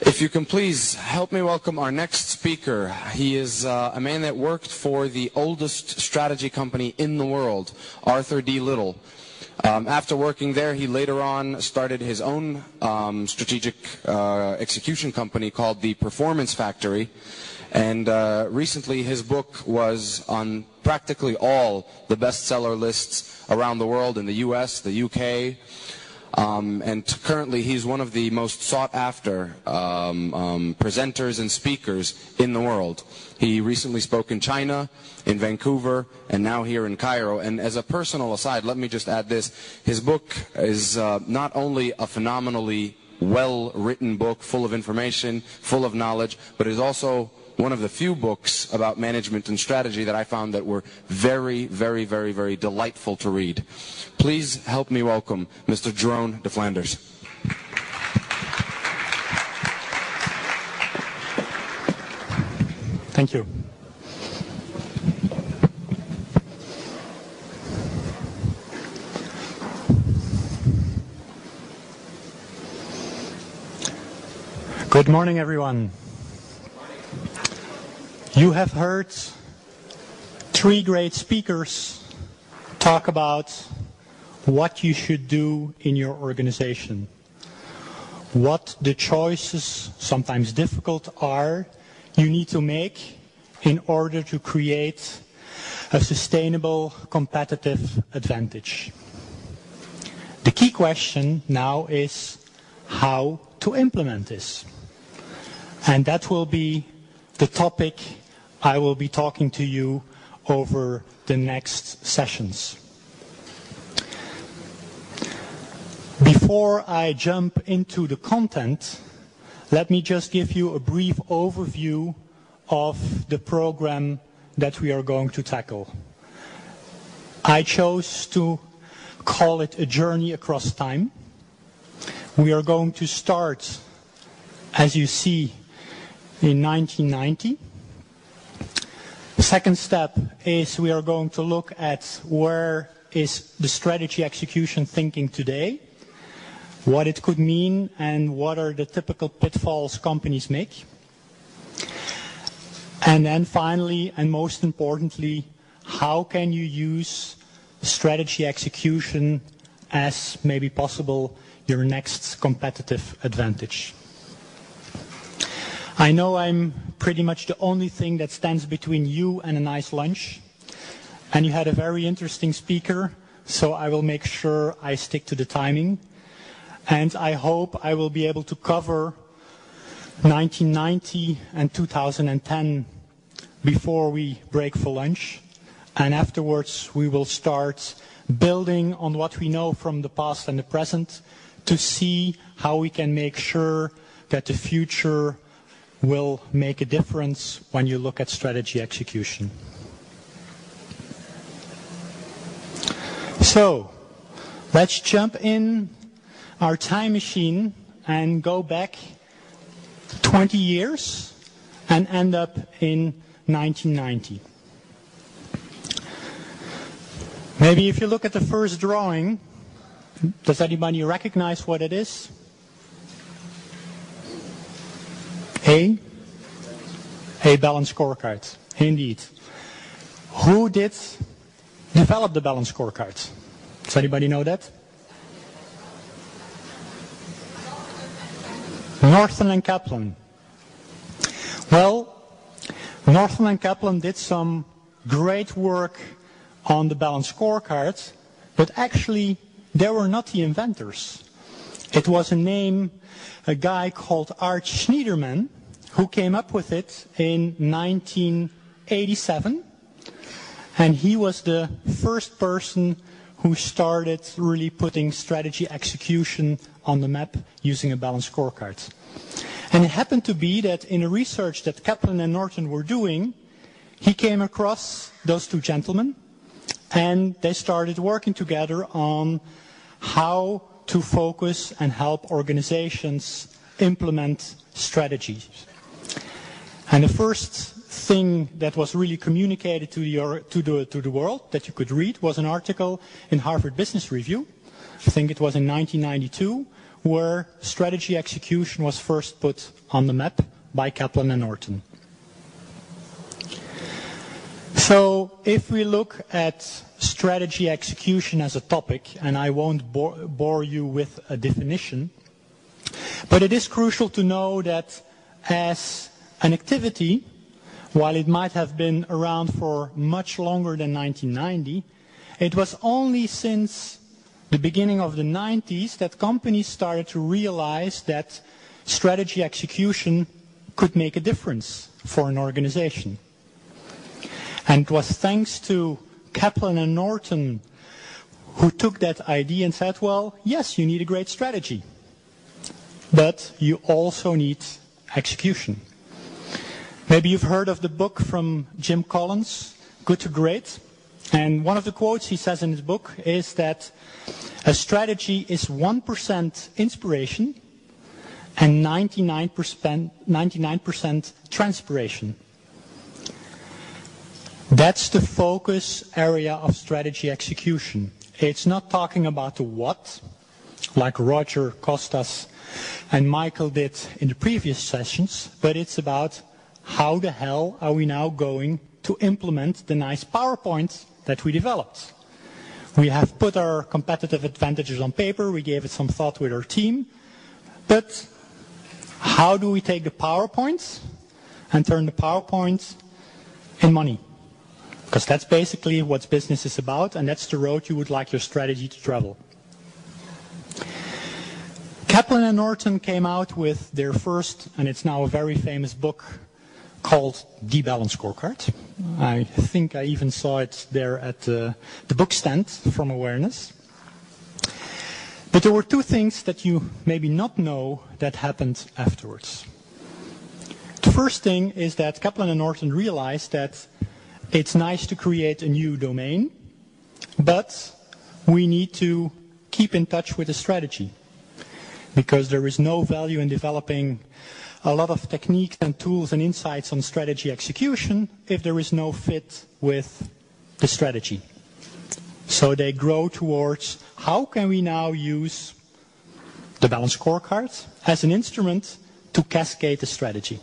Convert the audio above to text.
If you can please help me welcome our next speaker. He is a man that worked for the oldest strategy company in the world, Arthur D. Little. After working there, he later on started his own strategic execution company called the Performance Factory. And recently his book was on practically all the bestseller lists around the world, in the US, the UK. And currently he's one of the most sought-after presenters and speakers in the world. He recently spoke in China, in Vancouver, and now here in Cairo. And as a personal aside, let me just add this. His book is not only a phenomenally well-written book, full of information, full of knowledge, but is also one of the few books about management and strategy that I found that were very, very, very, very delightful to read. Please help me welcome Mr. Jeroen De Flander. Thank you. Good morning, everyone. You have heard three great speakers talk about what you should do in your organization, what the choices, sometimes difficult, are you need to make in order to create a sustainable competitive advantage. The key question now is how to implement this. And that will be the topic I will be talking to you over the next sessions. Before I jump into the content, let me just give you a brief overview of the program that we are going to tackle. I chose to call it a journey across time. We are going to start, as you see, in 1990. The second step is we are going to look at where is the strategy execution thinking today, what it could mean, and what are the typical pitfalls companies make. And then finally, and most importantly, how can you use strategy execution as maybe possible your next competitive advantage. I know I'm pretty much the only thing that stands between you and a nice lunch. And you had a very interesting speaker, so I will make sure I stick to the timing. And I hope I will be able to cover 1990 and 2010 before we break for lunch. And afterwards we will start building on what we know from the past and the present to see how we can make sure that the future will make a difference when you look at strategy execution. So, let's jump in our time machine and go back 20 years and end up in 1990. Maybe if you look at the first drawing, does anybody recognize what it is? A balanced scorecard, indeed. Who did develop the balanced scorecard? Does anybody know that? Norton and Kaplan. Well, Norton and Kaplan did some great work on the balanced scorecard, but actually they were not the inventors. It was a guy called Art Schneiderman, who came up with it in 1987. And he was the first person who started really putting strategy execution on the map using a balanced scorecard. And it happened to be that in a research that Kaplan and Norton were doing, he came across those two gentlemen, and they started working together on how to focus and help organizations implement strategies. And the first thing that was really communicated to the world that you could read was an article in Harvard Business Review. I think it was in 1992, where strategy execution was first put on the map by Kaplan and Norton. So if we look at strategy execution as a topic, and I won't bore you with a definition, but it is crucial to know that as an activity, while it might have been around for much longer than 1990, it was only since the beginning of the 90s that companies started to realize that strategy execution could make a difference for an organization. And it was thanks to Kaplan and Norton who took that idea and said, well, yes, you need a great strategy, but you also need execution. Maybe you've heard of the book from Jim Collins, Good to Great. And one of the quotes he says in his book is that a strategy is 1% inspiration and 99% transpiration. That's the focus area of strategy execution. It's not talking about the what, like Roger, Costas, and Michael did in the previous sessions, but it's about how the hell are we now going to implement the nice PowerPoint that we developed. We have put our competitive advantages on paper, we gave it some thought with our team, but how do we take the PowerPoint and turn the PowerPoint in money? Because that's basically what business is about, and that's the road you would like your strategy to travel. Kaplan and Norton came out with their first, and it's now a very famous book, called The Balanced Scorecard. I think I even saw it there at the book stand from Awareness. But there were two things that you maybe not know that happened afterwards. The first thing is that Kaplan and Norton realized that it's nice to create a new domain, but we need to keep in touch with the strategy, because there is no value in developing a lot of techniques and tools and insights on strategy execution if there is no fit with the strategy. So they grow towards how can we now use the balanced scorecard as an instrument to cascade the strategy.